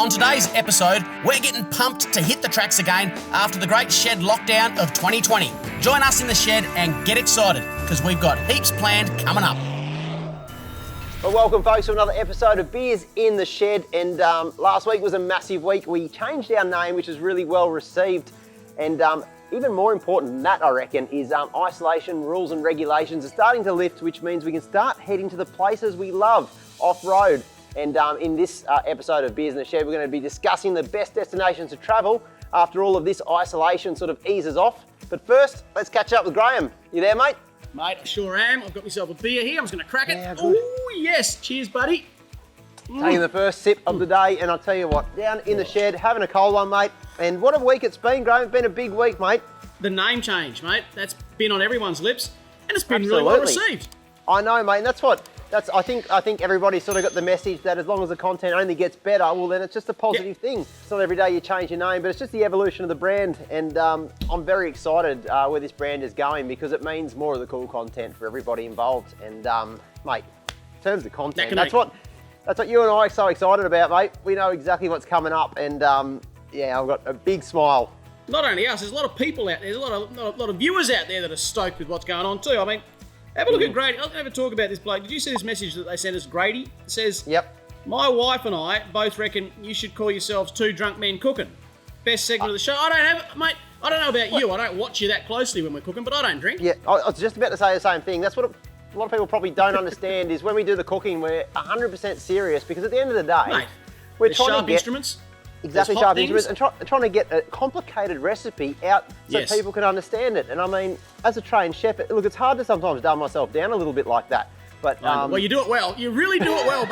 On today's episode, we're getting pumped to hit the tracks again after the great shed lockdown of 2020. Join us in the shed and get excited because we've got heaps planned coming up. Well, welcome folks to another episode of Beers in the Shed, and last week was a massive week. We changed our name, which was really well received, and even more important than that, I reckon, is isolation rules and regulations are starting to lift, which means we can start heading to the places we love, off-road. And in this episode of Beers in the Shed, we're going to be discussing the best destinations to travel after all of this isolation sort of eases off. But first, let's catch up with Graham. You there, mate? Mate, I sure am. I've got myself a beer here. I'm just going to crack it. Yeah, good. Oh, yes. Cheers, buddy. Taking the first sip of the day, and I'll tell you what, down in the shed, having a cold one, mate. And what a week it's been, Graham. It's been a big week, mate. The name change, mate. That's been on everyone's lips, and it's been really well received. I know, mate. And I think everybody's sort of got the message that as long as the content only gets better, well, then it's just a positive thing. It's not every day you change your name, but it's just the evolution of the brand. And I'm very excited where this brand is going because it means more of the cool content for everybody involved. And mate, in terms of content, that's what you and I are so excited about, mate. We know exactly what's coming up, and yeah, I've got a big smile. Not only us, there's a lot of people out there, there's a lot of viewers out there that are stoked with what's going on too. I mean, have a look at Grady. I'll never talk about this bloke. Did you see this message that they sent us, Grady? It says, "Yep. My wife and I both reckon you should call yourselves Two Drunk Men Cooking. Best segment of the show." I don't have it, mate. I don't know about you. I don't watch you that closely when we're cooking, but I don't drink. Yeah, I was just about to say the same thing. That's what a lot of people probably don't understand is when we do the cooking, we're 100% serious because at the end of the day, Mate, we're trying sharp to get instruments. exactly sharp instruments and trying to get a complicated recipe out so people can understand it. And I mean, as a trained chef, look, it's hard to sometimes dumb myself down a little bit like that. But well, you do it well. You really do it well.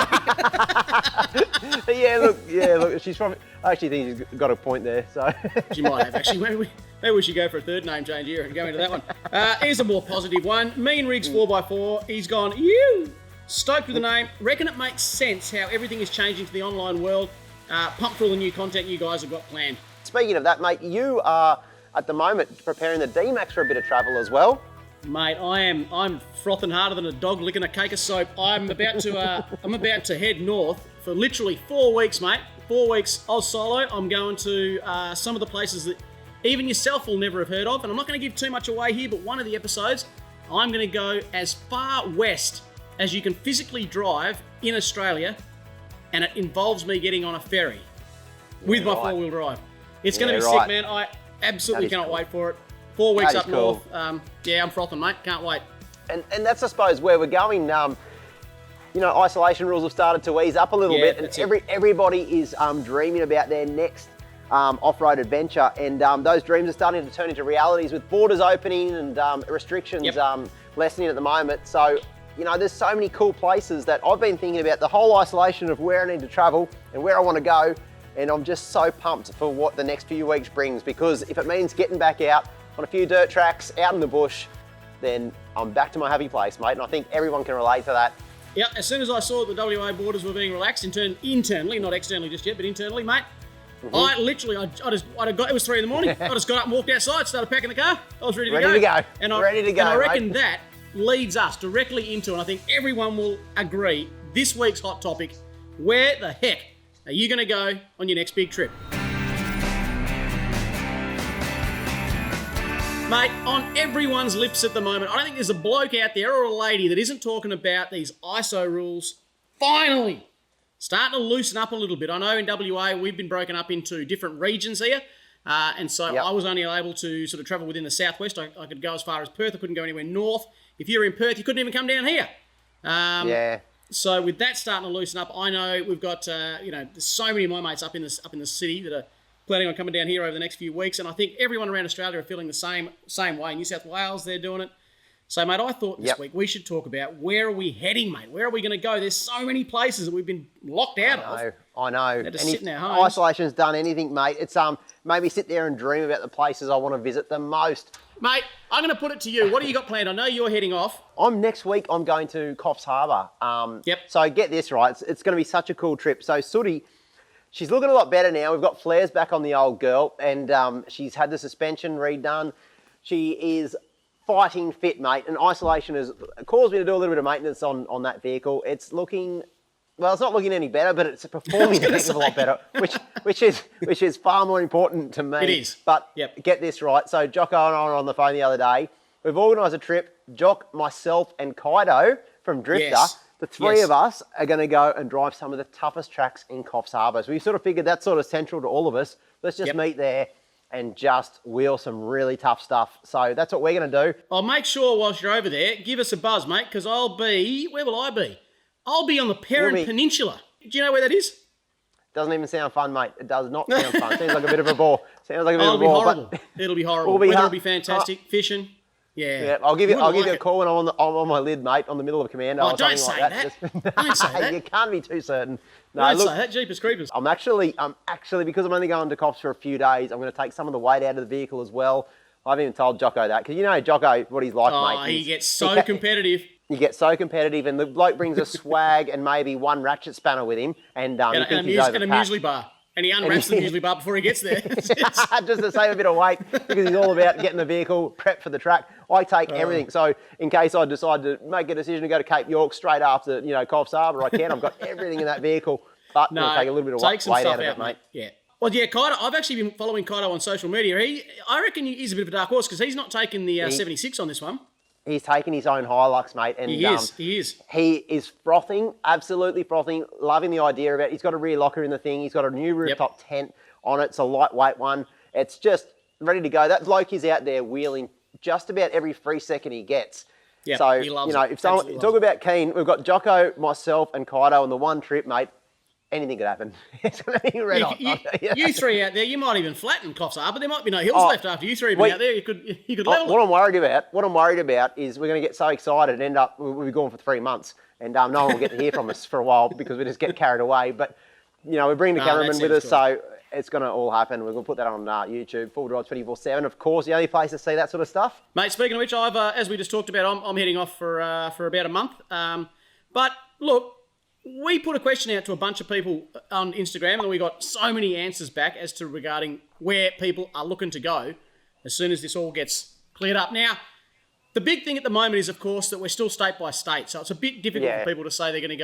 yeah, look. She's probably. I actually think she's got a point there. So she might have actually. Maybe we should go for a third name change here and go into that one. Here's a more positive one. Mean Rigs 4x4. He's gone. Stoked with the name. Reckon it makes sense how everything is changing to the online world. Pumped for all the new content you guys have got planned. Speaking of that, mate, you are at the moment preparing the D-Max for a bit of travel as well. Mate, I'm frothing harder than a dog licking a cake of soap. I'm about to head north for literally 4 weeks, mate. 4 weeks Oz solo. I'm going to some of the places that even yourself will never have heard of, and I'm not going to give too much away here, but one of the episodes, I'm going to go as far west as you can physically drive in Australia, and it involves me getting on a ferry with my four-wheel drive. It's going to be sick, man. I absolutely cannot wait for it. 4 weeks up north. Yeah, I'm frothing, mate. Can't wait. And that's, I suppose, where we're going. You know, isolation rules have started to ease up a little bit, and everybody is dreaming about their next off-road adventure, and those dreams are starting to turn into realities with borders opening and restrictions lessening at the moment. So, you know, there's so many cool places that I've been thinking about the whole isolation of where I need to travel and where I want to go, and I'm just so pumped for what the next few weeks brings, because if it means getting back out on a few dirt tracks out in the bush, then I'm back to my happy place, mate, and I think everyone can relate to that. Yeah, as soon as I saw that the WA borders were being relaxed internally, not externally just yet, but internally, mate, I literally, it was 3 a.m. I just got up and walked outside, started packing the car. I was ready to go. Ready to go, and I reckon that leads us directly into, and I think everyone will agree, this week's hot topic: where the heck are you going to go on your next big trip? Mate, on everyone's lips at the moment, I don't think there's a bloke out there or a lady that isn't talking about these ISO rules finally starting to loosen up a little bit. I know in WA we've been broken up into different regions here, and so I was only able to sort of travel within the southwest. I could go as far as Perth. I couldn't go anywhere north. If you were in Perth, you couldn't even come down here. So with that starting to loosen up, I know we've got there's so many of my mates up in the city that are planning on coming down here over the next few weeks, and I think everyone around Australia are feeling the same way. New South Wales, they're doing it. So, mate, I thought this week we should talk about where are we heading, mate? Where are we going to go? There's so many places that we've been locked out of. I know. Had to sit in our homes. Isolation's done anything, mate. It's maybe sit there and dream about the places I want to visit the most. Mate, I'm going to put it to you. What do you got planned? I know you're heading off. Next week, I'm going to Coffs Harbour. So get this right. It's going to be such a cool trip. So Sooty, she's looking a lot better now. We've got flares back on the old girl, and she's had the suspension redone. She is fighting fit, mate, and isolation has caused me to do a little bit of maintenance on that vehicle. It's looking well, it's not looking any better, but it's performing a heck of a lot better, which is far more important to me. It is. But get this right. So Jocko and I were on the phone the other day. We've organised a trip. Jock, myself, and Kaido from Drifter. Yes. The three of us are going to go and drive some of the toughest tracks in Coffs Harbour. So we sort of figured that's sort of central to all of us. Let's just meet there and just wheel some really tough stuff. So that's what we're going to do. I'll make sure whilst you're over there, give us a buzz, mate, because I'll be... Where will I be? I'll be on the Perrin Peninsula. Do you know where that is? Doesn't even sound fun, mate. It does not sound fun. Seems like a bit of a bore. Sounds like a bit of a bore. Horrible. It'll be horrible. Weather will be fantastic. Fishing. Yeah. I'll give you a call when I'm on my lid, mate, on the middle of Commando or don't something say like that. Don't say that. You can't be too certain. No, Don't say that. Jeepers creepers. I'm actually, because I'm only going to Coffs for a few days, I'm going to take some of the weight out of the vehicle as well. I haven't even told Jocko that, because you know Jocko, what he's like, mate. He gets so competitive. You get so competitive, and the bloke brings a swag and maybe one ratchet spanner with him, and he thinks he's overpacked. And a muesli bar. And he unwraps the muesli bar before he gets there. Just to save a bit of weight, because he's all about getting the vehicle prepped for the track. I take everything. So in case I decide to make a decision to go to Cape York straight after, Coffs Harbour, I can. I've got everything in that vehicle. But we'll take a little bit of weight out of it, mate. Yeah. Well, yeah, Kaido, I've actually been following Kaido on social media. I reckon he's a bit of a dark horse, because he's not taking the 76 on this one. He's taking his own Hilux, mate. And he is. He is frothing, absolutely frothing, loving the idea of it. He's got a rear locker in the thing. He's got a new rooftop tent on it. It's a lightweight one. It's just ready to go. That bloke is out there wheeling just about every free second he gets. Yeah, so, he loves if someone talk about keen, we've got Jocko, myself, and Kaido on the one trip, mate. Anything could happen. It's going to be red hot. You three out there, you might even flatten Coffs Harbour. There might be no hills left after you three have been out there. You could level what I'm worried about is we're going to get so excited and end up, we'll be gone for 3 months, and no one will get to hear from us for a while because we just get carried away. But, we're bringing the cameraman with us, so it's going to all happen. We're going to put that on YouTube, Full Drive 24/7. Of course, the only place to see that sort of stuff. Mate, speaking of which, I've as we just talked about, I'm heading off for about a month. But, look, we put a question out to a bunch of people on Instagram, and we got so many answers back as to regarding where people are looking to go as soon as this all gets cleared up. Now, the big thing at the moment is, of course, that we're still state by state, so it's a bit difficult for people to say they're going to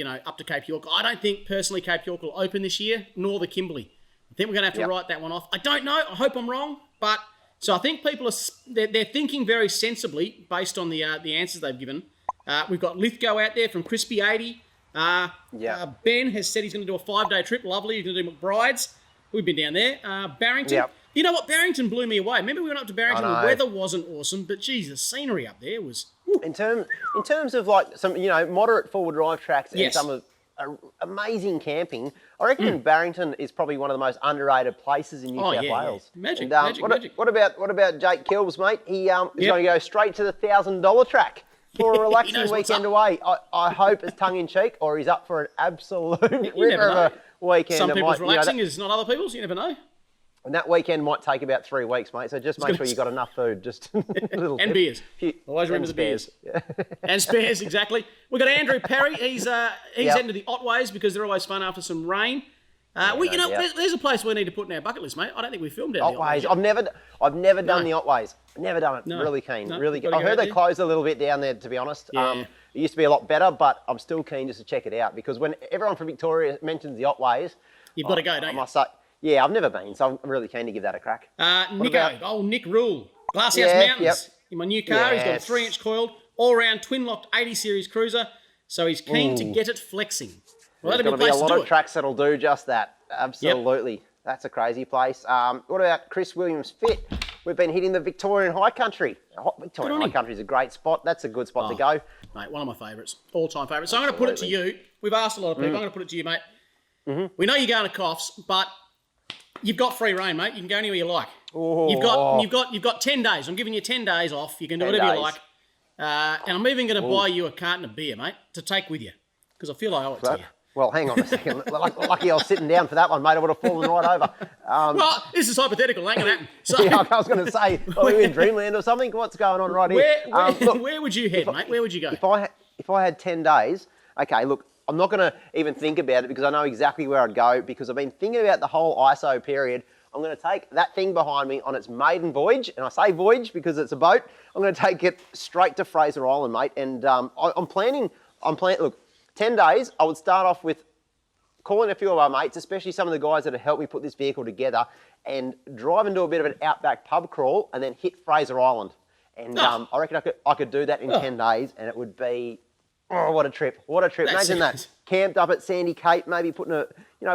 go, up to Cape York. I don't think, personally, Cape York will open this year, nor the Kimberley. I think we're going to have to write that one off. I don't know. I hope I'm wrong, but so I think people they're thinking very sensibly based on the answers they've given. We've got Lithgow out there from Crispy 80. Ben has said he's going to do a 5-day trip. Lovely. He's going to do McBride's. We've been down there. Barrington. Yep. You know what? Barrington blew me away. Remember we went up to Barrington and the weather wasn't awesome, but geez, the scenery up there was... Whew. In terms of like some, moderate forward drive tracks and some of amazing camping, I reckon Barrington is probably one of the most underrated places in New South Wales. Yeah. Magic, and, magic. What about Jake Kills, mate? He is going to go straight to the $1,000 track for a relaxing weekend away. I hope it's tongue-in-cheek, or he's up for an absolute ripper of a weekend. Some people's relaxing is not other people's. You never know. And that weekend might take about 3 weeks, mate. So just make sure you got enough food. Just a little and beers. Always remember the beers. And spares, exactly. We've got Andrew Perry. He's heading to the Otways because they're always fun after some rain. There's a place we need to put in our bucket list, mate. I don't think we filmed down the Otways. I've never done the Otways. Never done it. No. Really keen. Really keen. I heard they closed a little bit down there, to be honest. Yeah. It used to be a lot better, but I'm still keen just to check it out because when everyone from Victoria mentions the Otways, you've got to go, don't you? I must say, yeah, I've never been, so I'm really keen to give that a crack. Nick Rule. Glasshouse Mountains. In my new car, he's got a 3-inch coiled, all-round twin-locked 80 Series cruiser, so he's keen to get it flexing. Well, there's going to be a lot of tracks that'll do just that. Absolutely. Yep. That's a crazy place. What about Chris Williams Fit? We've been hitting the Victorian High Country. Victorian High Country is a great spot. That's a good spot to go. Mate, one of my favourites. All-time favourites. So I'm going to put it to you. We've asked a lot of people. I'm going to put it to you, mate. Mm-hmm. We know you're going to Coffs, but you've got free reign, mate. You can go anywhere you like. You've got 10 days. I'm giving you 10 days off. You can do whatever you like. And I'm even going to buy you a carton of beer, mate, to take with you because I feel I owe it to you. Well, hang on a second. Lucky I was sitting down for that one, mate. I would have fallen right over. Well, this is hypothetical. Ain't going to happen. So, yeah, I was going to say, are we in dreamland or something? What's going on right here? Where would you head, mate? Where would you go? If I had 10 days, okay, look, I'm not going to even think about it because I know exactly where I'd go because I've been thinking about the whole ISO period. I'm going to take that thing behind me on its maiden voyage, and I say voyage because it's a boat. I'm going to take it straight to Fraser Island, mate, and I'm planning, look, 10 days, I would start off with calling a few of our mates, especially some of the guys that have helped me put this vehicle together, and drive and do a bit of an outback pub crawl and then hit Fraser Island. And I reckon I could do that in 10 days, and it would be, oh, what a trip. What a trip. Imagine that. Camped up at Sandy Cape, maybe putting a,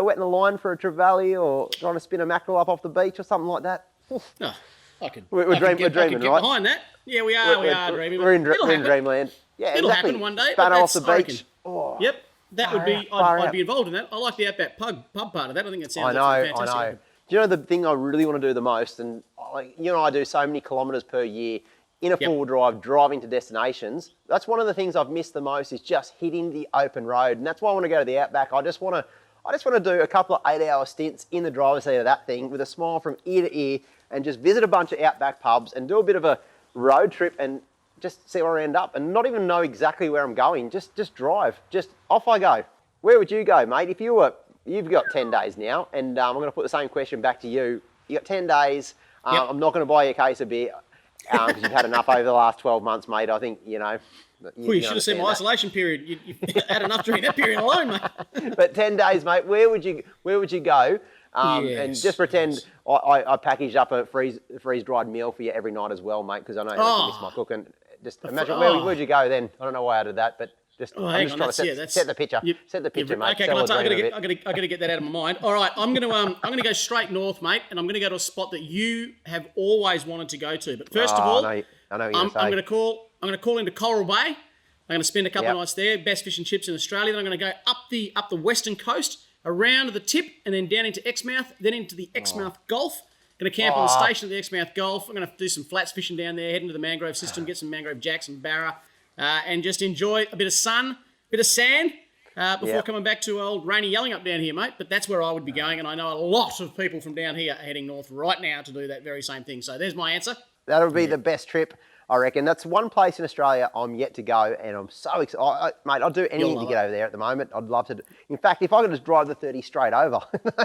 wetting the line for a trevally or trying to spin a mackerel up off the beach or something like that. We're dreaming, right? Behind that. Yeah, we are dreaming. We're in dreamland. Yeah, It'll exactly. happen one day. Spanner off the beach. Oh, yep. That would be, I'd be involved in that. I like the outback pub part of that. I think it sounds fantastic. I know. Do you know the thing I really want to do the most? And you and I do so many kilometres per year in a four-wheel drive, driving to destinations. That's one of the things I've missed the most, is just hitting the open road. And that's why I want to go to the outback. I just want to do a couple of 8-hour stints in the driver's seat of that thing with a smile from ear to ear, and just visit a bunch of outback pubs and do a bit of a road trip and just see where I end up, and not even know exactly where I'm going. Just drive. Just off I go. Where would you go, mate? If you've got 10 days now, and I'm going to put the same question back to you. You got 10 days. I'm not going to buy you a case of beer because you've had enough over the last 12 months, mate. I think, you should have seen my isolation period. You had enough during that period alone, mate. But 10 days, mate, where would you go? And just pretend I packaged up a freeze-dried meal for you every night as well, mate, because I know how much you miss my cooking. Just imagine, where'd you go then? I don't know why I did that, but I'm just trying to set the picture. Set the picture, mate. Okay, I got to get that out of my mind. All right, I'm gonna go straight north, mate, and I'm gonna go to a spot that you have always wanted to go to. But first of all, I know I'm gonna call into Coral Bay. I'm gonna spend a couple of nights there. Best fish and chips in Australia. Then I'm gonna go up the western coast, around the tip, and then down into Exmouth, then into the Exmouth Gulf. Going to camp on the station at the Exmouth Gulf. I'm going to do some flats fishing down there, head into the mangrove system, get some mangrove jacks and barra, and just enjoy a bit of sun, a bit of sand before coming back to old rainy Yellingup down here, mate. But that's where I would be going, and I know a lot of people from down here are heading north right now to do that very same thing. So there's my answer. That'll be the best trip, I reckon. That's one place in Australia I'm yet to go, and I'm so excited. Mate, I'd do anything to get over there at the moment. I'd love to. In fact, if I could just drive the 30 straight over,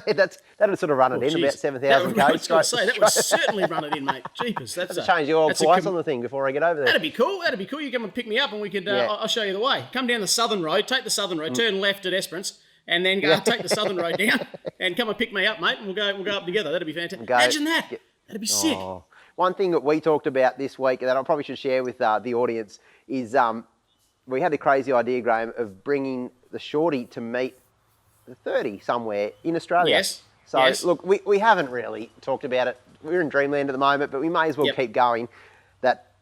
that'd sort of run it in, about 7,000 k's. I was going to say, that would certainly run it in, mate. Jeepers. That's change the oil twice on the thing before I get over there. That'd be cool. You come and pick me up, and we could. I'll show you the way. Come down the southern road, take the southern road, turn left at Esperance, and then go take the southern road down, and come and pick me up, mate, and we'll go up together. That'd be fantastic. Imagine that. That'd be sick. One thing that we talked about this week that I probably should share with the audience is we had the crazy idea, Graham, of bringing the shorty to meet the 30 somewhere in Australia. Yes. So, look, we haven't really talked about it. We're in dreamland at the moment, but we may as well keep going. That,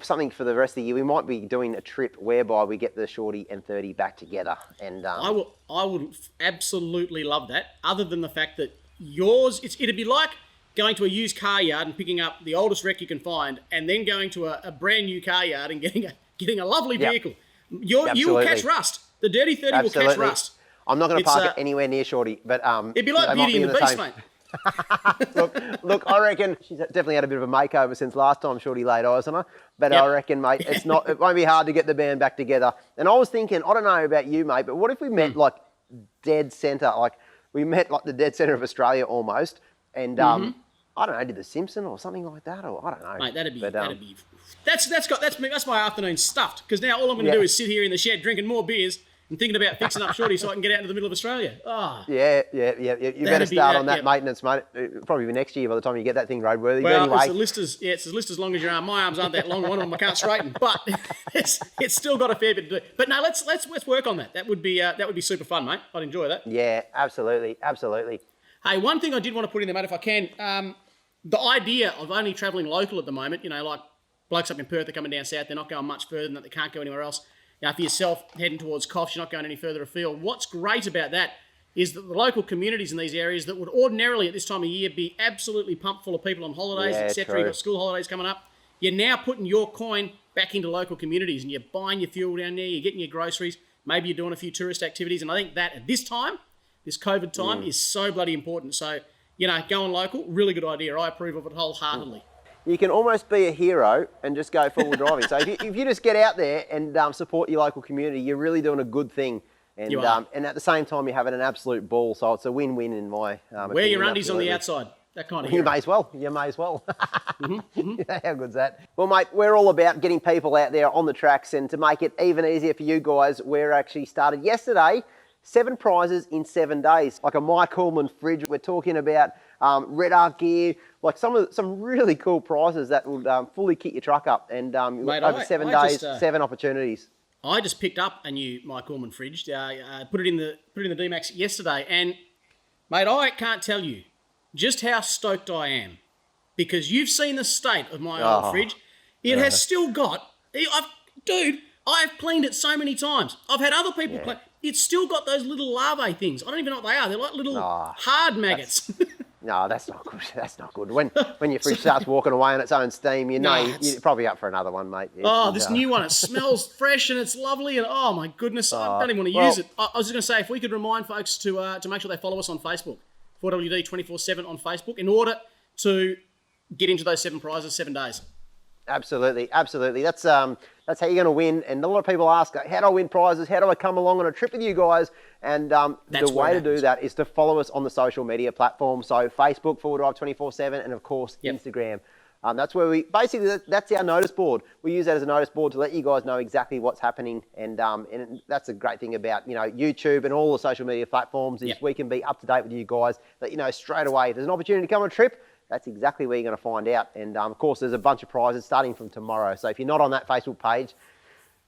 something for the rest of the year, we might be doing a trip whereby we get the shorty and 30 back together. And I would absolutely love that, other than the fact that it'd be like going to a used car yard and picking up the oldest wreck you can find, and then going to a brand new car yard and getting a lovely vehicle. You will catch rust. The Dirty 30 will catch rust. I'm not going to park it anywhere near Shorty, but it'd be like Beauty and the Beast, mate. Look, I reckon she's definitely had a bit of a makeover since last time Shorty laid eyes on her. But I reckon, mate, it won't be hard to get the band back together. And I was thinking, I don't know about you, mate, but what if we met like dead centre, like we met like the dead centre of Australia almost, and I don't know, did the Simpson or something like that, or I don't know. Mate, that'd be. That's my afternoon stuffed, because now all I'm going to do is sit here in the shed drinking more beers and thinking about fixing up Shorty so I can get out into the middle of Australia. Yeah. You better start on that maintenance, mate. It'll probably be next year by the time you get that thing roadworthy. Well, anyway. it's a list as long as your arm. My arms aren't that long. One of them I can't straighten, but it's still got a fair bit to do. But no, let's work on that. That would be super fun, mate. I'd enjoy that. Yeah, absolutely. Hey, one thing I did want to put in there, mate, if I can, the idea of only travelling local at the moment, like blokes up in Perth are coming down south, they're not going much further than that, they can't go anywhere else. Now, for yourself, heading towards Coffs, you're not going any further afield. What's great about that is that the local communities in these areas that would ordinarily at this time of year be absolutely pumped full of people on holidays, etc. You've got school holidays coming up. You're now putting your coin back into local communities, and you're buying your fuel down there, you're getting your groceries, maybe you're doing a few tourist activities, and I think that at this time, this COVID time, is so bloody important. So, going local, really good idea. I approve of it wholeheartedly. You can almost be a hero and just go full driving. So if you just get out there and support your local community, you're really doing a good thing. And and at the same time, you're having an absolute ball. So it's a win-win in my opinion. Wear your undies on the outside. That kind of hero. You may as well. How good's that? Well, mate, we're all about getting people out there on the tracks, and to make it even easier for you guys, we're actually started yesterday 7 prizes in 7 days, like a Mike Coolman fridge. We're talking about Red Arc gear, like some really cool prizes that will fully kit your truck up, and Mate, over 7 days, 7 opportunities. I just picked up a new Mike Coolman fridge, put it in the D-Max yesterday, and mate, I can't tell you just how stoked I am, because you've seen the state of my old fridge. It has still got, I have cleaned it so many times. I've had other people clean. It's still got those little larvae things. I don't even know what they are. They're like little hard maggots. No, that's not good. That's not good. When your fridge starts walking away on its own steam, you're probably up for another one, mate. This new one, it smells fresh and it's lovely, and oh my goodness, I don't even want to use it. I was just going to say, if we could remind folks to make sure they follow us on Facebook, 4WD 24/7 on Facebook, in order to get into those 7 prizes, 7 days. Absolutely. That's how you're going to win. And a lot of people ask, how do I win prizes? How do I come along on a trip with you guys? And the way to do that is to follow us on the social media platforms. So Facebook, 4Drive 24/7, and of course, Instagram. That's where that's our notice board. We use that as a notice board to let you guys know exactly what's happening. And that's a great thing about, YouTube and all the social media platforms is we can be up to date with you guys, let you know straight away. If there's an opportunity to come on a trip, that's exactly where you're going to find out. And of course, there's a bunch of prizes starting from tomorrow. So if you're not on that Facebook page,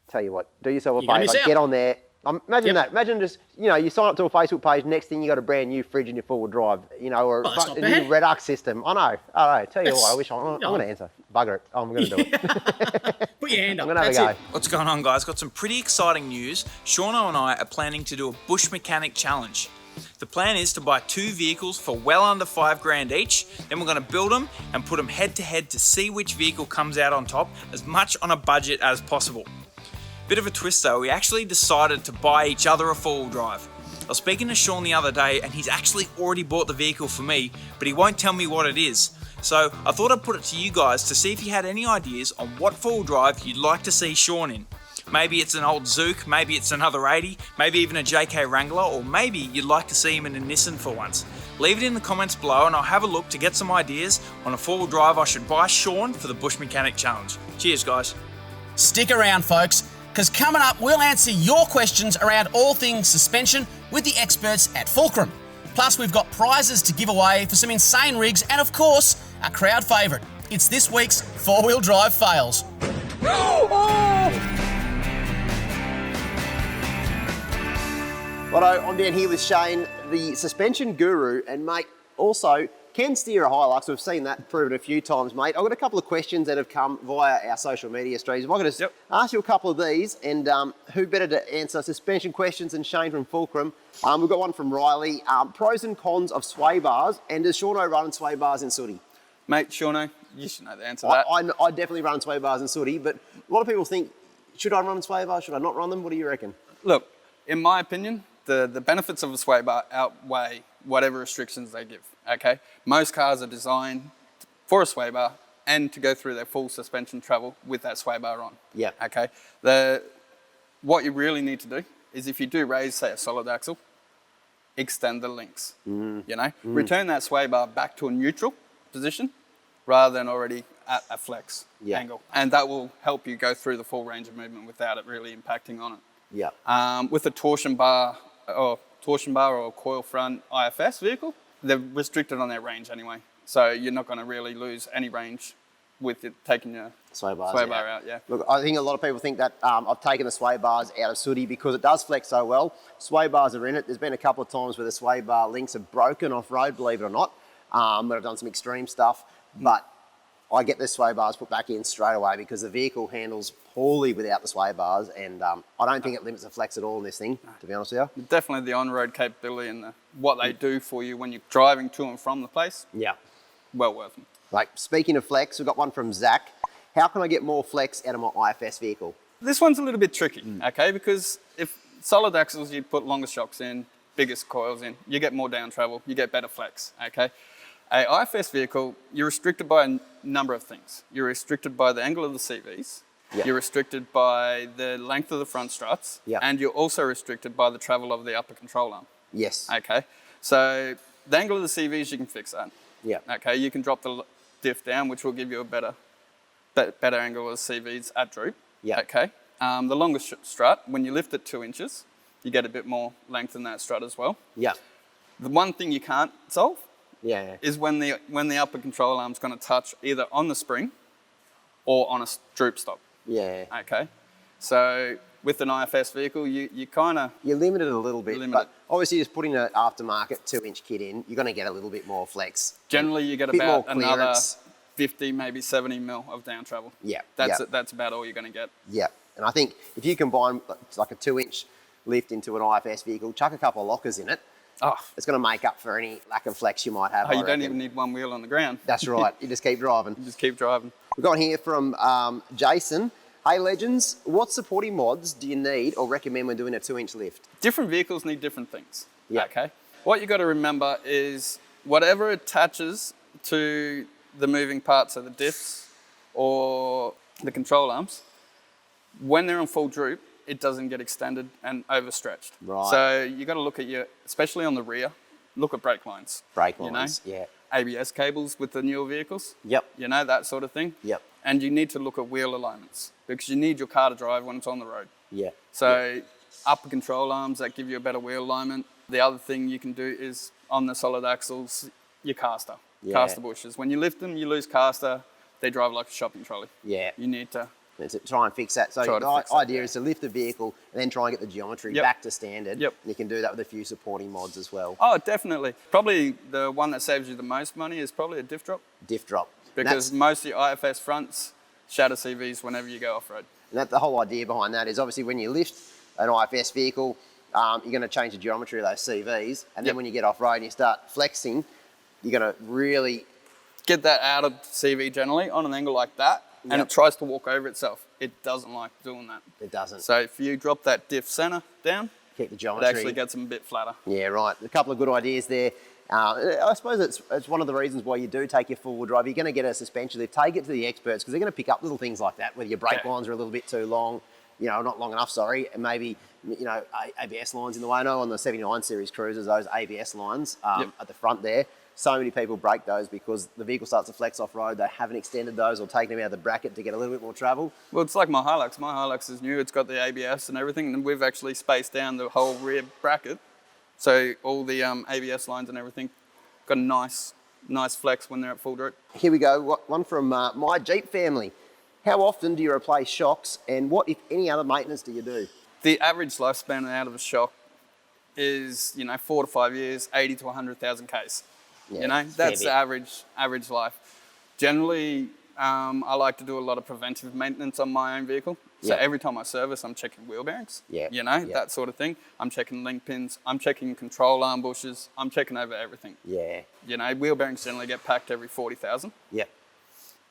tell you what, do yourself a favour, get on there. Imagine that. Imagine just, you sign up to a Facebook page, next thing you got a brand new fridge in your four-wheel drive, or a new Red Arc system. I know. Tell you what, I wish I'm going to answer. Bugger it. I'm going to do it. Put your hand up. I'm going to have a go. What's going on, guys? Got some pretty exciting news. Shauno and I are planning to do a bush mechanic challenge. The plan is to buy 2 vehicles for well under $5,000 each. Then we're going to build them and put them head to head to see which vehicle comes out on top, as much on a budget as possible. Bit of a twist though, we actually decided to buy each other a 4-wheel drive. I was speaking to Sean the other day and he's actually already bought the vehicle for me, but he won't tell me what it is. So I thought I'd put it to you guys to see if you had any ideas on what 4-wheel drive you'd like to see Sean in. Maybe it's an old Zook, maybe it's another 80, maybe even a JK Wrangler, or maybe you'd like to see him in a Nissan for once. Leave it in the comments below and I'll have a look to get some ideas on a 4-wheel drive I should buy Sean for the Bush Mechanic Challenge. Cheers, guys. Stick around, folks, because coming up we'll answer your questions around all things suspension with the experts at Fulcrum. Plus we've got prizes to give away for some insane rigs and of course a crowd favourite. It's this week's 4-wheel drive fails. Righto, I'm down here with Shane, the suspension guru, and mate, also can steer a Hilux. We've seen that proven a few times, mate. I've got a couple of questions that have come via our social media streams. If I could just ask you a couple of these, and who better to answer suspension questions than Shane from Fulcrum? We've got one from Riley. Pros and cons of sway bars, and does Shauno run sway bars in Sooty? Mate, Shauno, you should know the answer to that. I definitely run sway bars in Sooty, but a lot of people think, should I run sway bars? Should I not run them? What do you reckon? Look, in my opinion, the benefits of a sway bar outweigh whatever restrictions they give, okay? Most cars are designed for a sway bar and to go through their full suspension travel with that sway bar on. Yeah. Okay? What you really need to do is if you do raise, say, a solid axle, extend the links, Return that sway bar back to a neutral position rather than already at a flex angle. And that will help you go through the full range of movement without it really impacting on it. Yeah. With a torsion bar or coil front IFS vehicle, they're restricted on their range anyway. So you're not going to really lose any range with it taking your sway bar out. Yeah. Look, I think a lot of people think that I've taken the sway bars out of Sooty because it does flex so well. Sway bars are in it. There's been a couple of times where the sway bar links have broken off-road, believe it or not. But I've done some extreme stuff. But I get the sway bars put back in straight away because the vehicle handles poorly without the sway bars, and I don't think it limits the flex at all in this thing, to be honest with you. Definitely the on-road capability and what they do for you when you're driving to and from the place. Yeah. Well worth them. Like, speaking of flex, we've got one from Zach. How can I get more flex out of my IFS vehicle? This one's a little bit tricky, okay? Because if solid axles, you put longer shocks in, biggest coils in, you get more down travel, you get better flex, okay? A IFS vehicle, you're restricted by a number of things. You're restricted by the angle of the CVs, you're restricted by the length of the front struts, and you're also restricted by the travel of the upper control arm. Yes. Okay, so the angle of the CVs, you can fix that. Yeah. Okay, you can drop the diff down, which will give you a better angle of CVs at droop. Yeah. Okay. The longest strut, when you lift it 2 inches, you get a bit more length in that strut as well. Yeah. The one thing you can't solve Yeah. is when the upper control arm's going to touch either on the spring or on a droop stop. Yeah. Okay. So with an IFS vehicle, you kind of... You're limited a little bit, Limited. but obviously just putting an aftermarket 2-inch kit in, you're going to get a little bit more flex. Generally, you get Bit about more another clearance. 50, maybe 70 mil of down travel. Yeah. That's about all you're going to get. Yeah. And I think if you combine like a 2-inch lift into an IFS vehicle, chuck a couple of lockers in it, Oh, it's going to make up for any lack of flex you might have. you I don't reckon. even need one wheel on the ground. That's right. You just keep driving. You just keep driving. We've got here from Jason. Hey, legends, what supporting mods do you need or recommend when doing a 2-inch lift? Different vehicles need different things. Yeah. Okay. What you got to remember is whatever attaches to the moving parts of the diffs or the control arms, when they're on full droop, it doesn't get extended and overstretched. Right. So you got to look at especially on the rear, look at brake lines. Brake you know? lines, yeah. ABS cables with the newer vehicles. Yep. You know, that sort of thing. Yep. And you need to look at wheel alignments because you need your car to drive when it's on the road. Yeah. So upper control arms that give you a better wheel alignment. The other thing you can do is on the solid axles, your caster bushes. When you lift them, you lose caster. They drive like a shopping trolley. Yeah. You need to try and fix that. So Try the to fix that, idea is to lift the vehicle and then try and get the geometry Yep. back to standard. Yep. And you can do that with a few supporting mods as well. Oh, definitely. Probably the one that saves you the most money is probably a diff drop Diff drop. And because most of your IFS fronts shatter CVs whenever you go off-road. the whole idea behind that is obviously when you lift an IFS vehicle, you're going to change the geometry of those CVs. And then Yep. when you get off-road and you start flexing, you're going to really... Get that out of CV generally on an angle like that and Yep. it tries to walk over itself. It doesn't like doing that. It doesn't. So if you drop that diff center down, Keep the it geometry. actually gets them a bit flatter. Yeah, right. A couple of good ideas there. I suppose it's one of the reasons why you do take your four-wheel drive. You're going to get a suspension lift. Take it to the experts because they're going to pick up little things like that, whether your brake Yeah. lines are a little bit too long, not long enough, sorry, and maybe, ABS lines in the way. I know on the 79 series cruisers, those ABS lines Yep. at the front there, so many people break those because the vehicle starts to flex off-road. They haven't extended those or taken them out of the bracket to get a little bit more travel. Well, it's like my Hilux. My Hilux is new. It's got the ABS and everything, and we've actually spaced down the whole rear bracket. So all the ABS lines and everything got a nice flex when they're at full droop. Here we go, one from my Jeep family. How often do you replace shocks and what, if any, other maintenance do you do? The average lifespan out of a shock is, 4 to 5 years, 80 to 100,000 Ks. Yeah, That's fair the bit. average life. Generally, I like to do a lot of preventive maintenance on my own vehicle. So Yeah. every time I service, I'm checking wheel bearings. Yeah. That sort of thing. I'm checking link pins. I'm checking control arm bushes. I'm checking over everything. Yeah, Wheel bearings generally get packed every 40,000. yeah.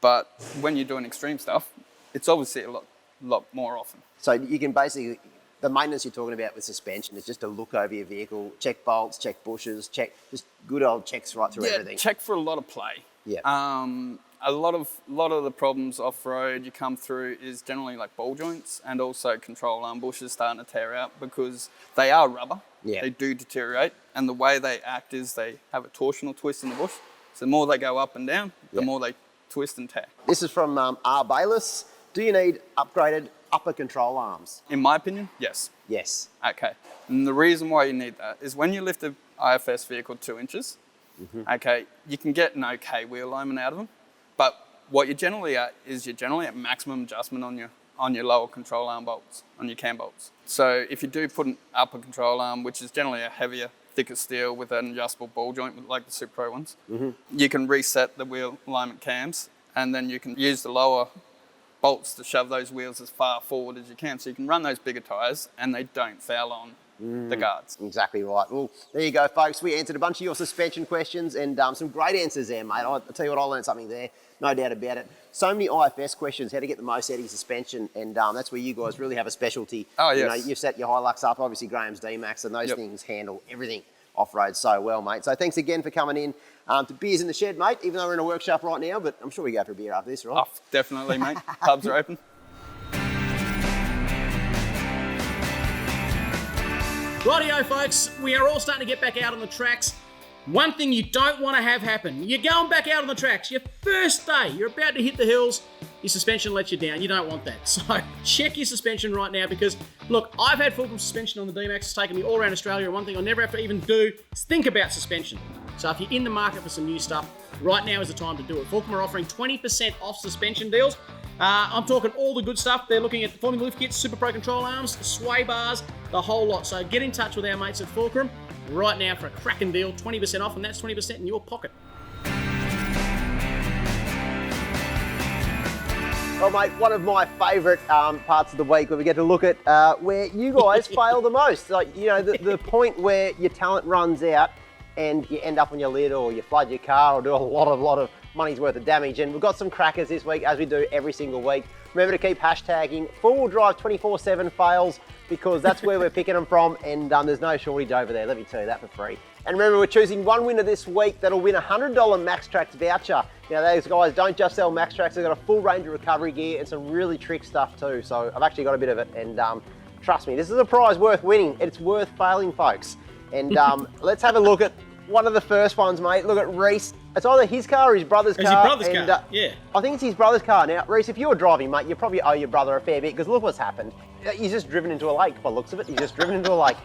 But when you're doing extreme stuff, it's obviously a lot more often. So you can basically, the maintenance you're talking about with suspension is just to look over your vehicle, check bolts, check bushes, just good old checks right through everything. Check for a lot of play. Yeah. A lot of the problems off-road you come through is generally like ball joints and also control arm bushes starting to tear out because they are rubber. Yeah. They do deteriorate, and the way they act is they have a torsional twist in the bush. So the more they go up and down, the Yeah. more they twist and tear. This is from R. Bayless. Do you need upgraded upper control arms? In my opinion, yes. Yes. Okay. And the reason why you need that is when you lift an IFS vehicle 2 inches, okay, you can get an okay wheel alignment out of them, but what you're generally at is maximum adjustment on your lower control arm bolts, on your cam bolts. So if you do put an upper control arm, which is generally a heavier, thicker steel with an adjustable ball joint like the Super Pro ones, you can reset the wheel alignment cams and then you can use the lower bolts to shove those wheels as far forward as you can. So you can run those bigger tyres and they don't foul on the guards. Exactly right. Well, there you go, folks. We answered a bunch of your suspension questions and some great answers there, mate. I'll tell you what, I learned something there, no doubt about it. So many IFS questions, how to get the most out of your suspension, and that's where you guys really have a specialty. Oh, yes. You've set your Hilux up, obviously Graham's D-Max, and those Yep. things handle everything off-road so well, mate. So thanks again for coming in to Beers in the Shed, mate, even though we're in a workshop right now, but I'm sure we go for a beer after this, right? Oh, definitely, mate. Pubs are open. Rightio, folks, we are all starting to get back out on the tracks. One thing you don't want to have happen, you're going back out on the tracks, your first day, you're about to hit the hills, your suspension lets you down. You don't want that. So check your suspension right now because, look, I've had Fulcrum suspension on the D-Max. It's taken me all around Australia, and one thing I never have to even do is think about suspension. So if you're in the market for some new stuff, right now is the time to do it. Fulcrum are offering 20% off suspension deals. I'm talking all the good stuff. They're looking at the Formula Lift Kits, Super Pro control arms, the sway bars, the whole lot. So get in touch with our mates at Fulcrum right now for a cracking deal, 20% off, and that's 20% in your pocket. Well, mate, one of my favourite parts of the week where we get to look at where you guys fail the most. Like, you know, the point where your talent runs out and you end up on your lid or you flood your car or do a lot of money's worth of damage. And we've got some crackers this week, as we do every single week. Remember to keep hashtagging four-wheel drive 24/7 fails because that's where we're picking them from, and there's no shortage over there, let me tell you that for free. And remember, we're choosing one winner this week that'll win a $100 MaxTrax voucher. Now, those guys don't just sell MaxTrax, they've got a full range of recovery gear and some really trick stuff too. So I've actually got a bit of it, and trust me, this is a prize worth winning. It's worth failing, folks. And let's have a look at one of the first ones, mate. Look at Reese. It's either his car or his brother's car. It's his brother's car, yeah. I think it's his brother's car. Now, Reese, if you were driving, mate, you probably owe your brother a fair bit because look what's happened. He's just driven into a lake by the looks of it. He's just driven into a lake.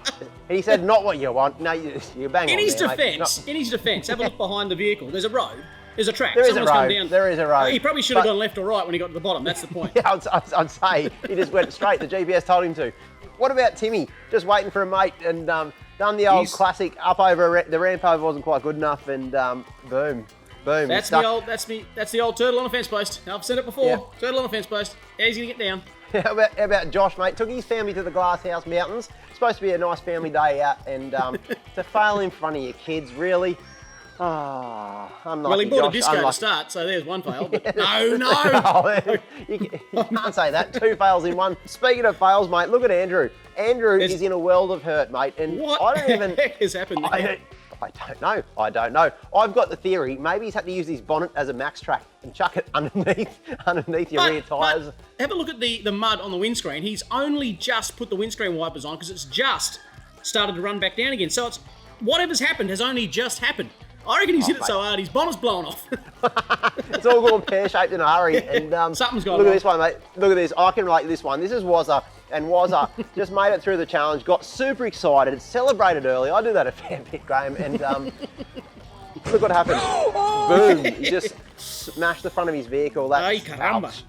He said, not what you want. No, you're bang in on his there, defence, mate. in his defence, have a look behind the vehicle. There's a road. There's a track. There is Someone's a road. come down. There is a road. He probably should have gone left or right when he got to the bottom. That's the point. Yeah, I'd say he just went straight. The GPS told him to. What about Timmy? Just waiting for a mate and done the old classic up over the ramp over wasn't quite good enough, and boom. That's the old turtle on a fence post. I've said it before. Yeah. Turtle on a fence post. How's he gonna get down? How about Josh, mate? Took his family to the Glasshouse Mountains. Supposed to be a nice family day out, and to fail in front of your kids, really? Ah, unlucky. Well, he bought Josh, a disco unlucky. to start, so there's one fail. But no. Oh, you can't say that. Two fails in one. Speaking of fails, mate, look at Andrew. Andrew is in a world of hurt, mate. And What I don't even. the heck has happened there? I don't know. I've got the theory. Maybe he's had to use his bonnet as a MaxTrax and chuck it underneath your rear tyres. Have a look at the mud on the windscreen. He's only just put the windscreen wipers on because it's just started to run back down again. So it's whatever's happened has only just happened. I reckon he's hit it so hard his bonnet's blown off. It's all gone pear-shaped in a hurry. And Something's gone Look wrong. at this one, mate. Look at this. I can relate to this one. This is Wazza. And Wazza just made it through the challenge, got super excited, celebrated early. I do that a fair bit, Graham. And look what happened. Boom. He just smashed the front of his vehicle. Ay, caramba. Ouch.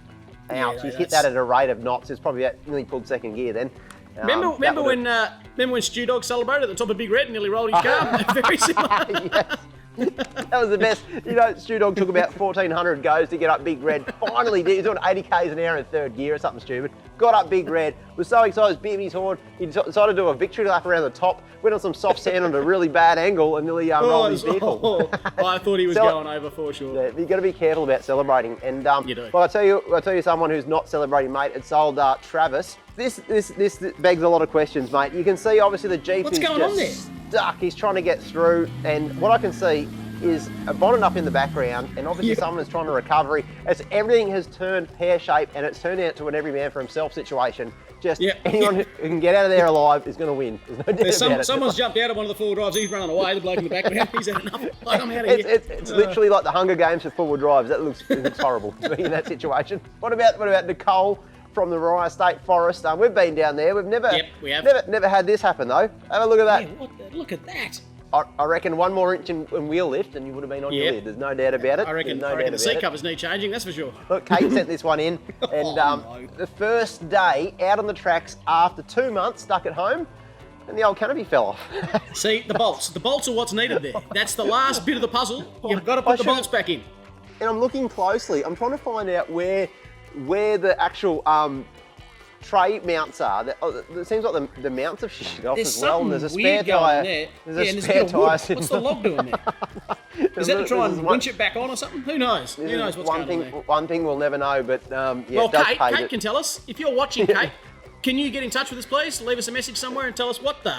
Yeah, He's hit that at a rate of knots. It's probably nearly pulled second gear then. Remember when Stu Dog celebrated at the top of Big Red and nearly rolled his car? Very similar. Yes. That was the best. You know, Stu Dog took about 1,400 goes to get up Big Red. Finally did. He was doing 80 k's an hour in third gear or something stupid. Got up Big Red. Was so excited, beat his horn. He decided to do a victory lap around the top. Went on some soft sand on a really bad angle and nearly rolled his vehicle. I thought he was going over for sure. Yeah, you've got to be careful about celebrating. And You do. Well, I'll tell you someone who's not celebrating, mate. It's old Travis. This begs a lot of questions, mate. You can see obviously the Jeep What's is going just on there? stuck. He's trying to get through, and what I can see is a bonnet up in the background, and obviously someone is trying to recover. Everything has turned pear-shaped, and it's turned out to an every man for himself situation. Just anyone who can get out of there alive is going to win. There's no doubt about it. Someone's jumped out of one of the four-wheel drives. He's running away. The bloke in the background. He's had enough. Like, I'm out of here. It's literally like the Hunger Games for four-wheel drives. That looks horrible to be in that situation. What about Nicole from the Rye State Forest? We've been down there. We've never never had this happen though. Have a look at that. Look at that. I reckon one more inch in wheel lift and you would have been on your lid. There's no doubt about it. I reckon the seat covers need changing, that's for sure. Look, Kate sent this one in, and the first day out on the tracks after 2 months stuck at home, and the old canopy fell off. See, the bolts. The bolts are what's needed there. That's the last bit of the puzzle. You've got to put the bolts back in. And I'm looking closely. I'm trying to find out where the actual tray mounts are. It seems like the mounts have shit off as well. And there's a spare tyre. There's a spare tyre sitting. What's the log doing there? Is that to try and winch it back on or something? Who knows? Who knows what's going on there? One thing we'll never know, but well, it does pay. Kate can tell us. If you're watching, Kate, can you get in touch with us, please? Leave us a message somewhere and tell us what the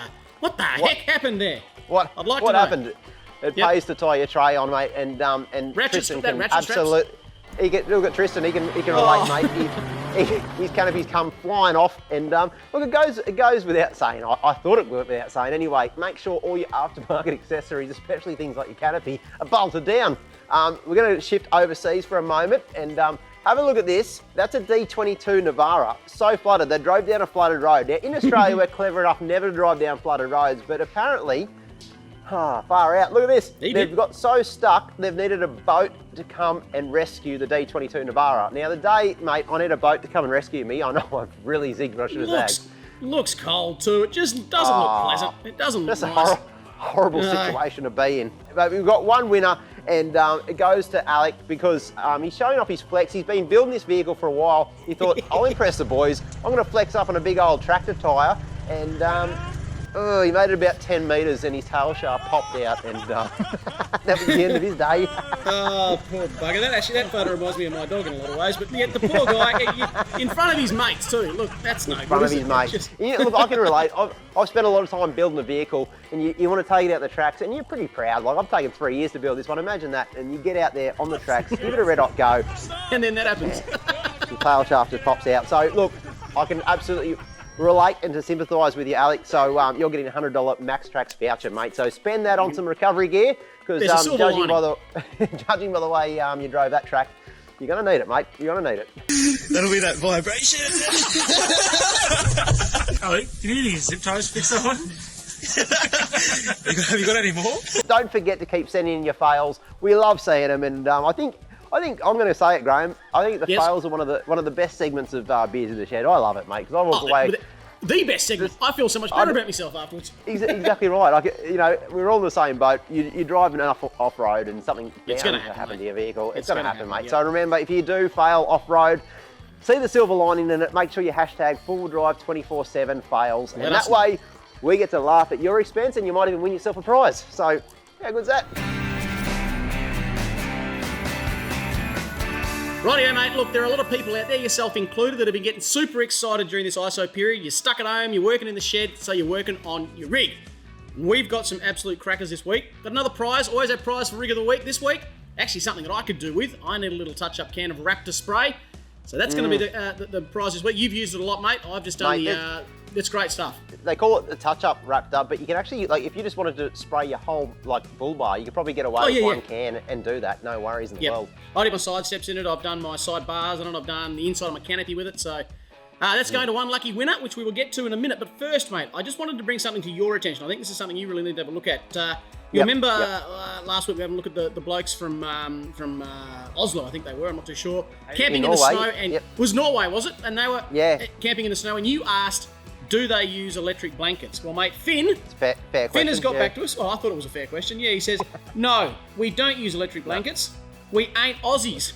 heck happened there. I'd like to know. What happened? It pays to tie your tray on, mate, and ratchets, Tristan that can ratchet straps? Look at Tristan. He can relate, mate. His canopy's come flying off, and look, it goes without saying. I thought it went without saying. Anyway, make sure all your aftermarket accessories, especially things like your canopy, are bolted down. We're going to shift overseas for a moment and have a look at this. That's a D22 Navara, so flooded. They drove down a flooded road. Now, in Australia, we're clever enough never to drive down flooded roads, but apparently, far out. Look at this. They've got so stuck, they've needed a boat to come and rescue the D22 Navara. Now, the day, mate, I need a boat to come and rescue me. I know I've really zigged, but I should have zagged. Looks cold too. It just doesn't look pleasant. It doesn't look nice. That's a horrible situation to be in. But we've got one winner, and it goes to Alec because he's showing off his flex. He's been building this vehicle for a while. He thought, I'll impress the boys. I'm going to flex up on a big old tractor tyre, and he made it about 10 metres and his tail shaft popped out, and that was the end of his day. Oh, poor bugger. That photo reminds me of my dog in a lot of ways, but yeah, the poor guy, in front of his mates too. Look, that's no good. In front of his mates. Yeah, look, I can relate. I've spent a lot of time building a vehicle, and you want to take it out the tracks, and you're pretty proud. Like, I've taken 3 years to build this one. Imagine that, and you get out there on the tracks, give it a red hot go. And then that happens. The tail shaft just pops out. So, look, I can absolutely relate and to sympathise with you, Alex. So you're getting a $100 Max Tracks voucher, mate. So spend that on some recovery gear, because judging by the way you drove that track, you're going to need it, mate. You're going to need it. That'll be that vibration. Oh, you need any zip ties to fix that one? Have you got any more? Don't forget to keep sending in your fails. We love seeing them, and I think I'm going to say it, Graham. I think the fails are one of the best segments of Beers in the Shed. I love it, mate, because I walk away. The best segment. I feel so much better about myself afterwards. Exactly right. Like, we're all in the same boat. You're driving off-road and something it's going to happen, happen mate. to your vehicle. It's going to happen, mate. Yeah. So remember, if you do fail off-road, see the silver lining in it. Make sure you hashtag #4WheelDrive247 fails, and that way we get to laugh at your expense, and you might even win yourself a prize. So how good's that? Rightio, mate. Look, there are a lot of people out there, yourself included, that have been getting super excited during this ISO period. You're stuck at home, you're working in the shed, so you're working on your rig. We've got some absolute crackers this week. Got another prize, always a prize for Rig of the Week this week. Actually, something that I could do with. I need a little touch-up can of Raptor spray. So that's going to be the prize this week. You've used it a lot, mate. I've just done it's great stuff. They call it the touch-up Raptor, but you can actually, like, if you just wanted to spray your whole, bull bar, you could probably get away with one can and do that. No worries in the world. I did my side steps in it. I've done my side bars and I've done the inside of my canopy with it. So that's going to one lucky winner, which we will get to in a minute. But first, mate, I just wanted to bring something to your attention. I think this is something you really need to have a look at. You remember last week we had a look at the blokes from Oslo, I think they were, I'm not too sure. Camping in the snow, and it was Norway, was it? And they were camping in the snow, and you asked, do they use electric blankets? Well, mate, Finn has got back to us. Well, I thought it was a fair question. Yeah, he says, no, we don't use electric blankets. We ain't Aussies.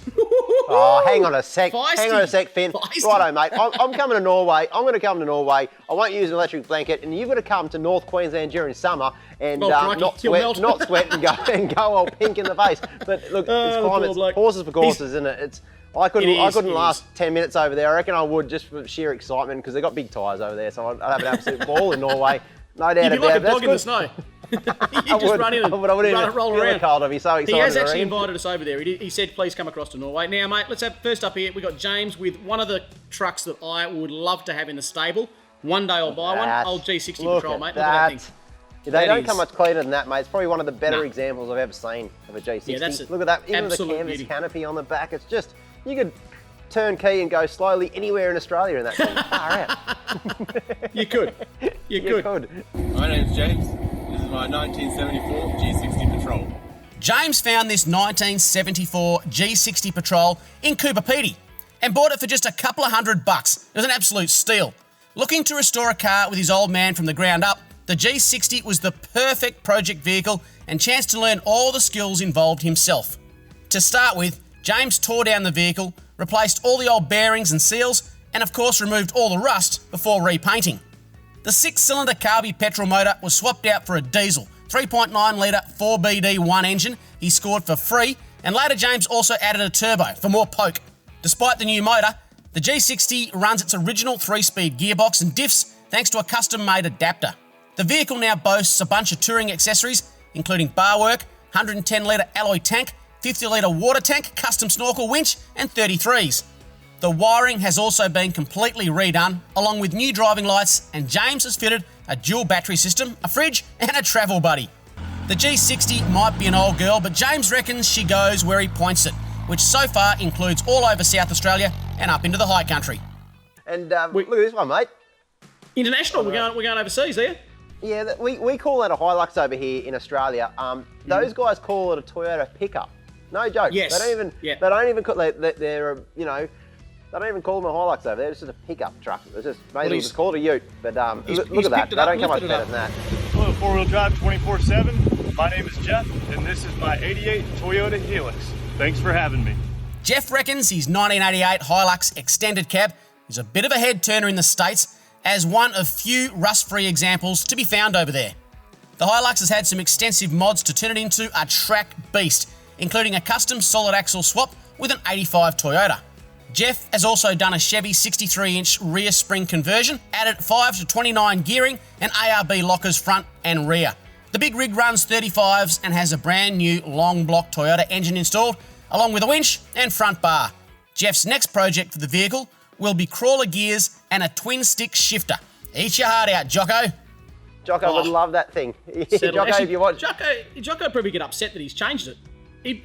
Oh, hang on a sec. Feisty. Hang on a sec, Finn. Feisty. Righto, mate. I'm coming to Norway. I'm going to come to Norway. I won't use an electric blanket, and you've got to come to North Queensland during summer and not sweat and go all pink in the face. But look, it's climate. Horses for courses, isn't it? I couldn't last 10 minutes over there. I reckon I would, just for sheer excitement, because they've got big tyres over there. So I'd have an absolute ball in Norway. No doubt about it. You'd be like a dog in the snow. You just run in and roll around. Cold. I'd be so excited. He has actually invited us over there. He said, please come across to Norway. Now, mate, let's have first up here. We've got James with one of the trucks that I would love to have in the stable. One day I'll buy one. Old G60 Patrol, mate. Look at that thing. They don't come much cleaner than that, mate. It's probably one of the better examples I've ever seen of a G60. Yeah, look at that. Even the canvas canopy on the back. It's just, you could turn key and go slowly anywhere in Australia in that thing. Far out. You could. You could. My name's James. This is my 1974 G60 Patrol. James found this 1974 G60 Patrol in Cooperpedy and bought it for just a couple of $100. It was an absolute steal. Looking to restore a car with his old man from the ground up, the G60 was the perfect project vehicle and chance to learn all the skills involved himself. To start with, James tore down the vehicle, replaced all the old bearings and seals, and of course removed all the rust before repainting. The 6-cylinder Carby petrol motor was swapped out for a diesel 3.9 litre 4BD1 engine he scored for free, and later James also added a turbo for more poke. Despite the new motor, the G60 runs its original 3-speed gearbox and diffs thanks to a custom-made adapter. The vehicle now boasts a bunch of touring accessories, including bar work, 110 litre alloy tank, 50 litre water tank, custom snorkel winch, and 33s. The wiring has also been completely redone, along with new driving lights, and James has fitted a dual battery system, a fridge, and a travel buddy. The G60 might be an old girl, but James reckons she goes where he points it, which so far includes all over South Australia and up into the high country. And look at this one, mate. International, we're going overseas, are you? Yeah, we call that a Hilux over here in Australia. Those guys call it a Toyota pickup. No joke. Yes. They don't even call they're they don't even call them a Hilux over there. It's just a pickup truck. It's just maybe just call it a Ute. But look at that. They don't come much better than that. Hello, four-wheel drive 24/7. My name is Jeff, and this is my '88 Toyota Helix. Thanks for having me. Jeff reckons his 1988 Hilux extended cab is a bit of a head turner in the States, as one of few rust-free examples to be found over there. The Hilux has had some extensive mods to turn it into a track beast, including a custom solid axle swap with an 85 Toyota. Jeff has also done a Chevy 63-inch rear spring conversion, added 5 to 29 gearing and ARB lockers front and rear. The big rig runs 35s and has a brand new long block Toyota engine installed, along with a winch and front bar. Jeff's next project for the vehicle will be crawler gears and a twin stick shifter. Eat your heart out, Jocko. Jocko would love that thing. Jocko, Actually, if you watch... Jocko probably get upset that he's changed it.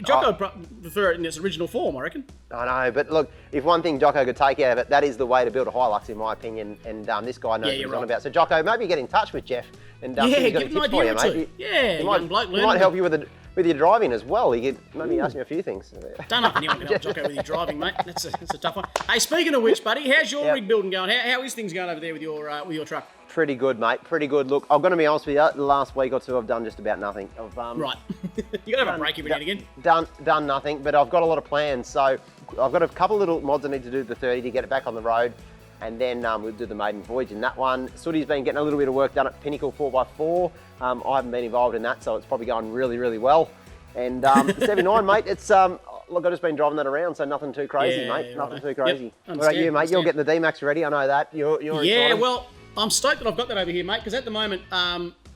Jocko prefer it in its original form, I reckon. I know, but look, if one thing Jocko could take out of it, that is the way to build a Hilux, in my opinion. And this guy knows what he's on about. So Jocko, maybe get in touch with Jeff and see if he's got any tips for you, mate. He might help you with your driving as well. He could maybe ask me a few things. Don't know if anyone can help Jocko with your driving, mate. That's a tough one. Hey, speaking of which, buddy, how's your rig building going? How is things going over there with your truck? Pretty good, mate. Pretty good. Look, I'm going to be honest with you. The last week or two, I've done just about nothing. Right. You got to have a break every now and again. Done nothing, but I've got a lot of plans. So I've got a couple of little mods I need to do to the 30 to get it back on the road, and then we'll do the maiden voyage in that one. Sooty's been getting a little bit of work done at Pinnacle 4x4. I haven't been involved in that, so it's probably going really, really well. And the 79, mate, it's look, I've just been driving that around, so nothing too crazy, mate. Nothing too crazy. Yep, what about you, mate? You're getting the D-Max ready. I know that. You're excited. Well, I'm stoked that I've got that over here, mate, because at the moment,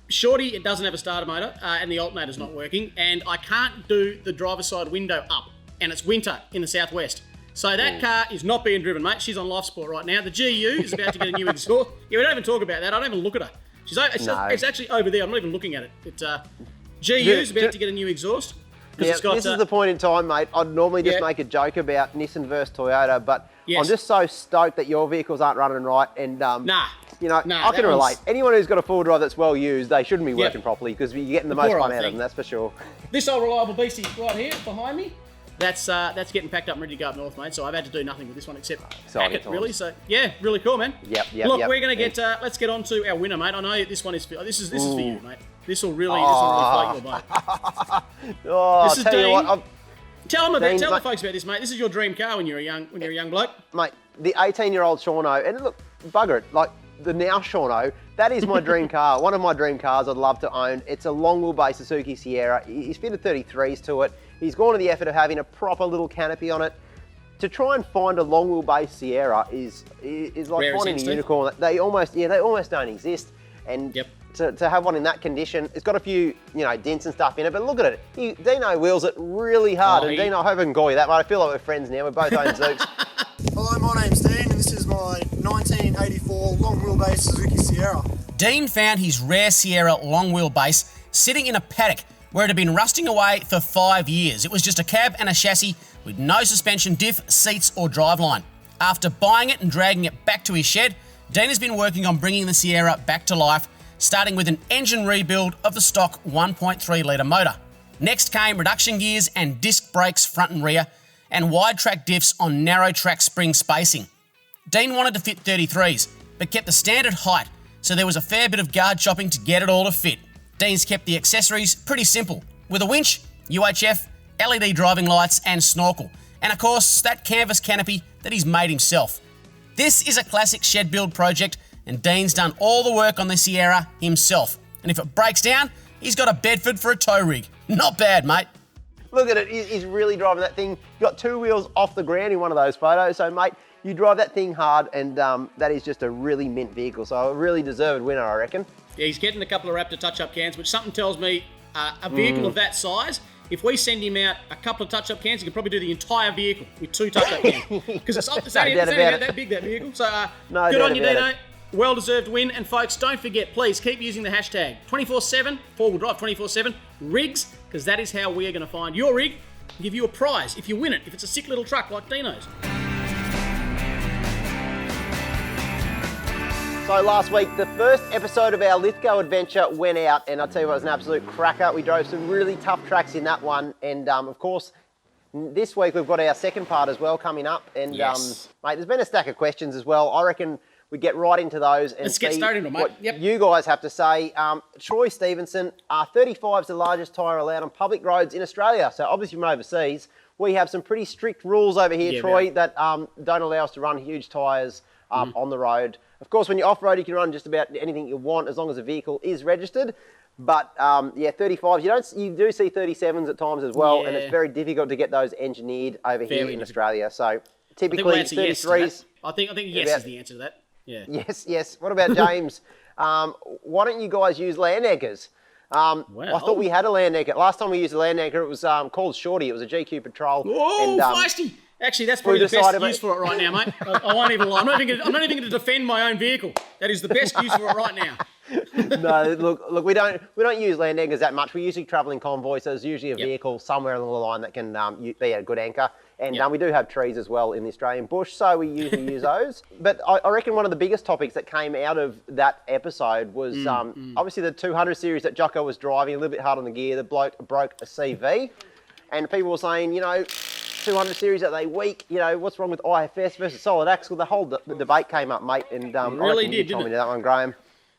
Shorty, it doesn't have a starter motor, and the alternator's not working, and I can't do the driver's side window up, and it's winter in the southwest. So that car is not being driven, mate. She's on life support right now. The GU is about to get a new exhaust. Yeah, we don't even talk about that. I don't even look at her. It's actually over there. I'm not even looking at it. GU is about to get a new exhaust. Yeah, this is the point in time, mate. I'd normally just make a joke about Nissan versus Toyota, but I'm just so stoked that your vehicles aren't running right. And I can relate. Anyone who's got a four-wheel drive that's well used, they shouldn't be working properly because you're getting the most fun out of them. That's for sure. This old reliable beastie right here behind me, that's getting packed up and ready to go up north, mate. So I've had to do nothing with this one except pack it, really. So yeah, really cool, man. Yep. Look, we're gonna get. Let's get on to our winner, mate. I know this one is for you, mate. This will really float your boat. This is Dean. Tell the folks about this, mate. This is your dream car when you're a young bloke, mate. The 18-year-old Shauno, and look, bugger it, like the now Shauno. That is my dream car. One of my dream cars I'd love to own. It's a long wheelbase Suzuki Sierra. He's fitted 33s to it. He's gone to the effort of having a proper little canopy on it. To try and find a long wheelbase Sierra is like finding a unicorn. They almost don't exist. And to have one in that condition, it's got a few dents and stuff in it. But look at it. Dino wheels it really hard. And Dino, I hope I can call you that, but I feel like we're friends now. We both own Zooks. Hello, my name's Dean, and this is my 1984 long wheelbase Suzuki Sierra. Dean found his rare Sierra long wheelbase sitting in a paddock where it had been rusting away for 5 years. It was just a cab and a chassis with no suspension, diff, seats or driveline. After buying it and dragging it back to his shed, Dean has been working on bringing the Sierra back to life, starting with an engine rebuild of the stock 1.3 litre motor. Next came reduction gears and disc brakes front and rear, and wide track diffs on narrow track spring spacing. Dean wanted to fit 33s, but kept the standard height, so there was a fair bit of guard chopping to get it all to fit. Dean's kept the accessories pretty simple, with a winch, UHF, LED driving lights and snorkel, and of course that canvas canopy that he's made himself. This is a classic shed build project, and Dean's done all the work on the Sierra himself, and if it breaks down, he's got a Bedford for a tow rig. Not bad, mate. Look at it, he's really driving that thing. You've got two wheels off the ground in one of those photos, so mate, you drive that thing hard, and that is just a really mint vehicle, so a really deserved winner, I reckon. Yeah, he's getting a couple of Raptor touch-up cans, which something tells me a vehicle of that size if we send him out a couple of touch-up cans, he could probably do the entire vehicle with 2 touch-up cans. Because it's only about that big, that vehicle. So good on you, Dino. Well-deserved win. And folks, don't forget, please keep using the hashtag 24/7, four-wheel drive 24/7, rigs, because that is how we are going to find your rig and give you a prize if you win it, if it's a sick little truck like Dino's. So last week, the first episode of our Lithgow adventure went out, and I'll tell you what, it was an absolute cracker. We drove some really tough tracks in that one, and of course, this week we've got our second part as well coming up, and mate, there's been a stack of questions as well. I reckon we get right into those and let's get started, mate. What you guys have to say. Troy Stevenson, 35 is the largest tyre allowed on public roads in Australia, so obviously from overseas. We have some pretty strict rules over here, Troy, that don't allow us to run huge tyres on the road. Of course, when you're off-road, you can run just about anything you want as long as the vehicle is registered. But 35s, you do see 37s at times as well, and it's very difficult to get those engineered over here in Australia. So typically 33s. I think yes is the answer to that. Yeah. Yes. What about James? Why don't you guys use land anchors? I thought we had a land anchor. Last time we used a land anchor, it was called Shorty. It was a GQ Patrol. Oh, feisty! Actually, that's probably the best use for it right now, mate. I won't even lie. I'm not even going to defend my own vehicle. That is the best use for it right now. No, look, we don't use land anchors that much. We usually travel in convoys, so there's usually a vehicle somewhere along the line that can be a good anchor. And we do have trees as well in the Australian bush, so we usually use those. But I reckon one of the biggest topics that came out of that episode was obviously the 200 series that Jocko was driving, a little bit hard on the gear. The bloke broke a CV. And people were saying, 200 series, are they weak? What's wrong with IFS versus solid axle? The whole debate came up, mate. And really did, didn't it? That one, Graham.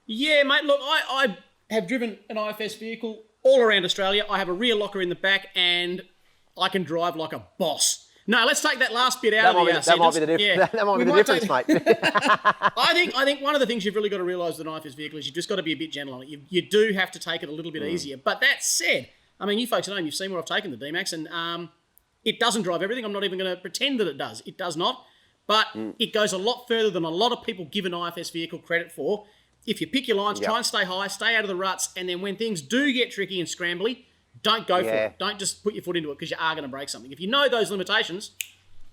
Yeah, mate. Look, I have driven an IFS vehicle all around Australia. I have a rear locker in the back, and I can drive like a boss. No, let's take that last bit out of the sentence. That might be the difference. That might be the difference, mate. I think one of the things you've really got to realise with an IFS vehicle is you've just got to be a bit gentle on it. You do have to take it a little bit easier. But that said, I mean, you folks at home, you've seen where I've taken the D-Max, and it doesn't drive everything. I'm not even going to pretend that it does. It does not. But it goes a lot further than a lot of people give an IFS vehicle credit for. If you pick your lines, try and stay high, stay out of the ruts, and then when things do get tricky and scrambly, don't go for it. Don't just put your foot into it because you are going to break something. If you know those limitations,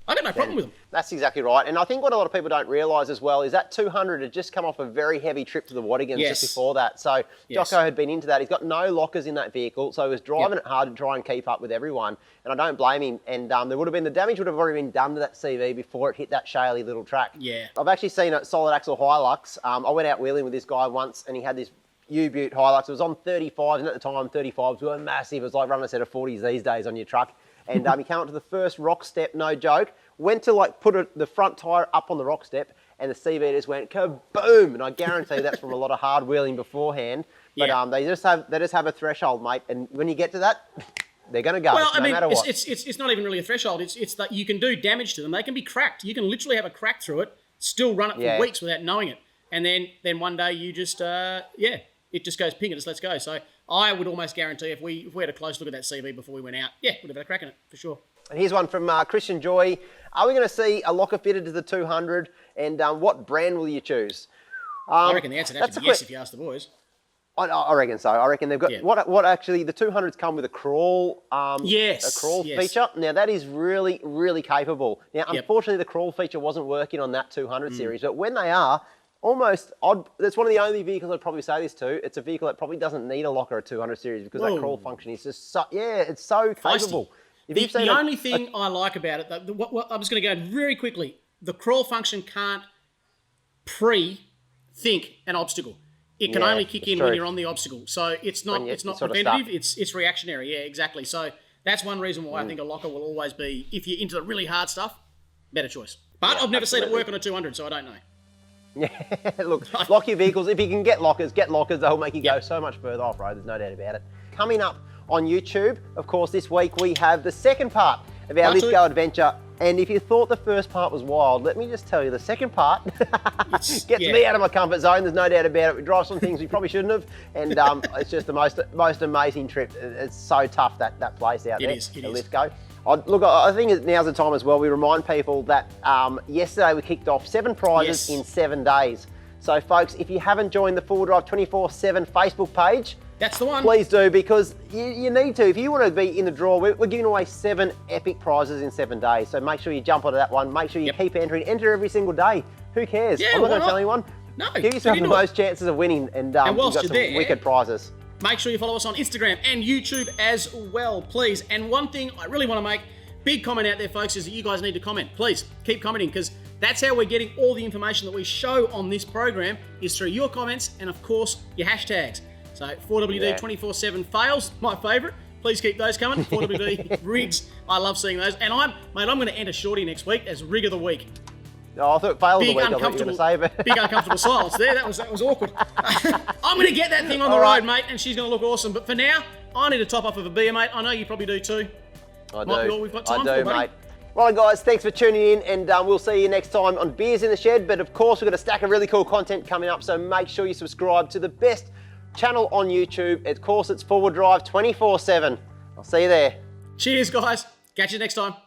I got no problem with them. That's exactly right. And I think what a lot of people don't realise as well is that 200 had just come off a very heavy trip to the Waddingans just before that. So Jocko had been into that. He's got no lockers in that vehicle, so he was driving it hard to try and keep up with everyone. And I don't blame him. And the damage would have already been done to that CV before it hit that shaly little track. Yeah. I've actually seen a solid axle Hilux. I went out wheeling with this guy once, and he had this U-Butte Hilux. It was on 35s, and at the time 35s were massive. It was like running a set of 40s these days on your truck. And he came up to the first rock step, no joke. Went to put the front tyre up on the rock step, and the CV just went kaboom. And I guarantee that's from a lot of hard wheeling beforehand. But they just have a threshold, mate. And when you get to that, they're going to go. Well, no matter what. It's not even really a threshold. It's that you can do damage to them. They can be cracked. You can literally have a crack through it, still run it for weeks without knowing it, and then one day you just it just goes ping and just lets go. So I would almost guarantee if we had a close look at that CV before we went out, we'd have had a crack in it for sure. And here's one from Christian Joy. Are we going to see a locker fitted to the 200? And what brand will you choose? I reckon the answer to that is yes if you ask the boys. I reckon so. I reckon they've got what actually the 200s come with a crawl feature. Now that is really, really capable. Now unfortunately the crawl feature wasn't working on that 200 series, but when they are, almost odd. That's one of the only vehicles I'd probably say this to. It's a vehicle that probably doesn't need a locker at 200 series because that crawl function is just it's so capable. The only thing I like about it, though, I'm just going to go very quickly. The crawl function can't pre-think an obstacle. It can only kick in when you're on the obstacle. So it's not preventative. It's reactionary. Yeah, exactly. So that's one reason why I think a locker will always be, if you're into the really hard stuff, better choice. But I've never seen it work on a 200, so I don't know. Yeah, look, lock your vehicles. If you can get lockers. They'll make you go so much further off-road. There's no doubt about it. Coming up on YouTube, of course, this week we have the second part of our Lithgow adventure. And if you thought the first part was wild, let me just tell you, the second part gets me out of my comfort zone. There's no doubt about it. We drive some things we probably shouldn't have. And it's just the most amazing trip. It's so tough, that place out there. It is. Lithgow. Look, I think now's the time as well. We remind people that yesterday we kicked off 7 prizes in 7 days. So, folks, if you haven't joined the Full Drive 24/7 Facebook page, That's the one. Please do, because you need to. If you want to be in the draw, we're giving away 7 epic prizes in 7 days. So make sure you jump onto that one. Make sure you keep entering. Enter every single day. Who cares? Yeah, I'm not why going to tell not? anyone. No, Give yourself get the into most chances of winning, and you've got whilst some you're there, wicked prizes. Make sure you follow us on Instagram and YouTube as well, please. And one thing I really want to make big comment out there, folks, is that you guys need to comment. Please keep commenting, because that's how we're getting all the information that we show on this program, is through your comments and, of course, your hashtags. So 4WD 24/7 fails, my favourite. Please keep those coming. 4WD rigs, I love seeing those. And I'm going to enter Shorty next week as rig of the week. Oh, I thought it failed the Big week. I thought you were going to say, but big uncomfortable silence there. That was awkward. I'm going to get that thing on the road, mate, and she's going to look awesome. But for now, I need a top off of a beer, mate. I know you probably do too. I Might do. be all we've got time I do, for, buddy. mate. Right, guys, thanks for tuning in, and we'll see you next time on Beers in the Shed. But of course, we've got a stack of really cool content coming up, so make sure you subscribe to the best channel on YouTube. Of course, it's 4 Wheel Drive 24/7. I'll see you there. Cheers, guys. Catch you next time.